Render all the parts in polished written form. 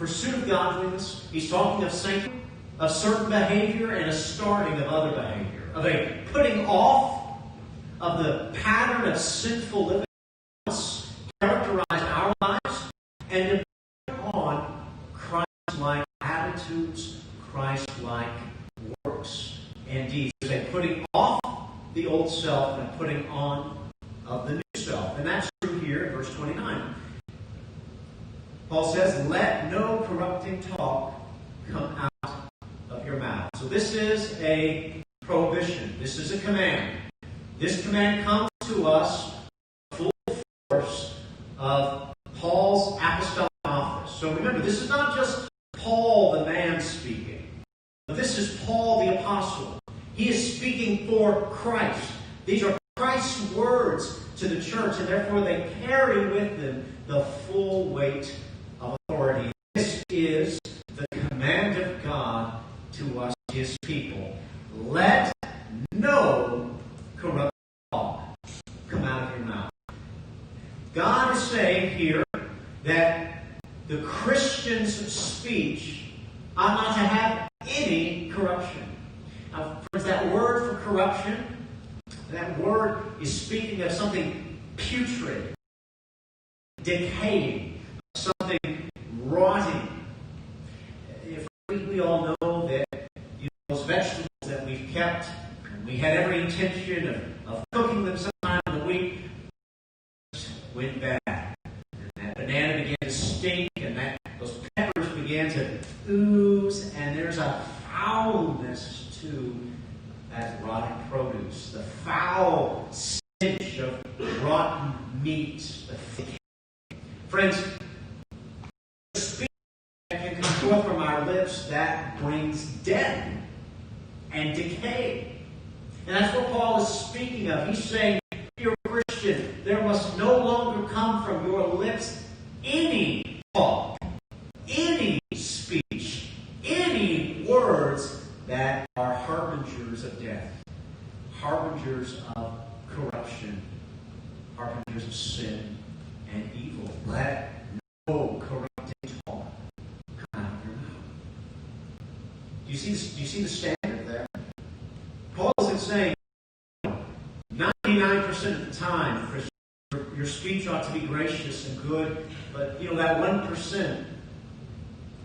pursuit of godliness. He's talking of sanctity, of certain behavior, and a starting of other behavior, of a putting off of the pattern of sinful living that characterize our lives, and to put on Christ-like attitudes, Christ-like works and deeds. There's a putting off the old self and a putting on of the new self. And that's true here in verse 29. Paul says, let no corrupting talk come out of your mouth. So this is a prohibition. This is a command. This command comes to us full force of Paul's apostolic office. So remember, this is not just Paul the man speaking. This is Paul the apostle. He is speaking for Christ. These are Christ's words to the church, and therefore they carry with them the full weight of authority. This is the command of God to us, His people. Let no corrupt talk come out of your mouth. God is saying here that the Christian's speech ought not to have any corruption. Now, friends, that word for corruption, that word is speaking of something putrid, decaying, something rotting. We all know that those vegetables that we've kept, and we had every intention of cooking them sometime in the week, went bad. And that banana began to stink, and those peppers began to ooze, and there's a foulness to that rotten produce. The foul stench of rotten meat. Friends, the speech that can come forth from our lips, that brings death and decay. And that's what Paul is speaking of. He's saying, if you're a Christian, there must no longer come from your lips any talk, any speech, any words that are harbingers of death, harbingers of corruption, harbingers of sin and evil. Let no corrupting talk come out of your mouth. Do you see the standard there? Paul isn't saying 99% of the time your speech ought to be gracious and good, but that 1%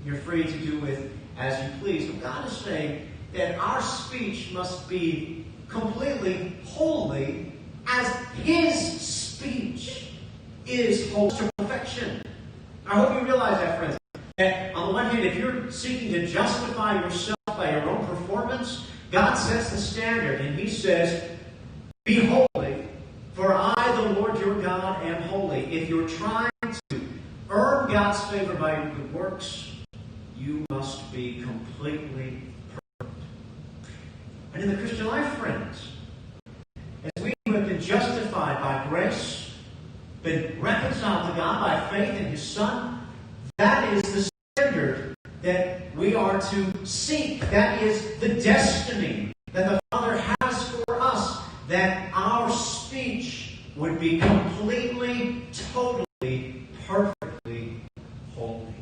you're free to do with as you please. But God is saying that our speech must be completely holy as His speech is holy to perfection. I hope you realize that, friends. That on the one hand, if you're seeking to justify yourself by your own performance, God sets the standard and He says, be holy, for I, the Lord your God, am holy. If you're trying to earn God's favor by your good works, you must be completely perfect. And in the Christian life, friends, as we have been justified by grace, been reconciled to God by faith in His Son, that is the standard that we are to seek. That is the destiny that the Father has for us, that our speech would be completely, totally, perfectly holy.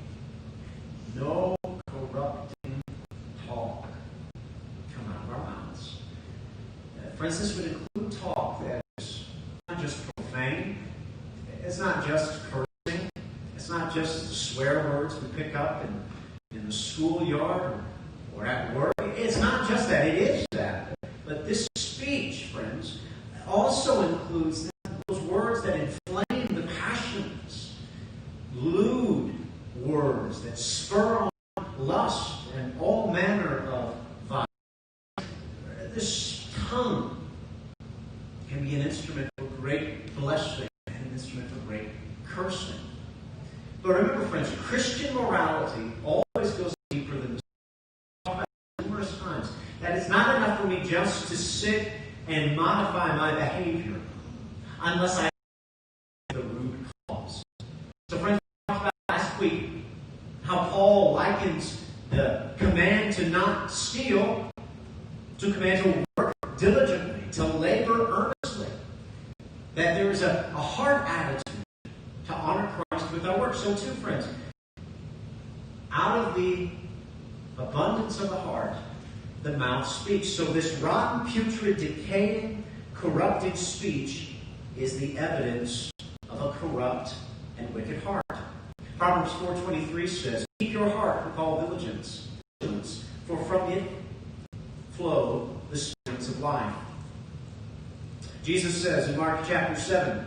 No corrupting talk come out of our mouths. Friends, this would include talk that is not just profane, it's not just cursing, it's not just the swear words we pick up in the schoolyard or at work. It's not just that, it is that. But this speech, friends, also includes those words that inflame the passions, lewd words that spur on lust and all manner of violence. This tongue can be an instrument for great blessing and an instrument for great cursing. But remember, friends, Christian morality always goes deeper than this. I've talked about it numerous times. That it's not enough for me just to sit and modify my behavior unless I have the root cause. So, friends, we talked about last week how Paul likens the command to not steal to command to work diligently, to labor earnestly. That there is a heart attitude to honor Christ with our work. So too, friends, Out of the abundance of the heart, the mouth speaks. So this rotten, putrid, decaying, corrupted speech is the evidence of a corrupt and wicked heart. Proverbs 4:23 says, keep your heart with all diligence, for from it flow the springs of life. Jesus says in Mark chapter 7,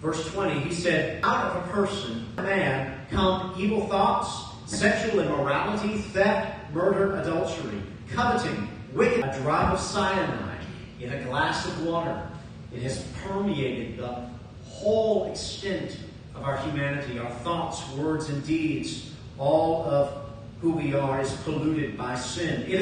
verse 20, he said, out of a person, a man, come evil thoughts, sexual immorality, theft, murder, adultery, coveting, wicked, a drop of cyanide in a glass of water. It has permeated the whole extent of our humanity. Our thoughts, words, and deeds, all of who we are is polluted by sin. It is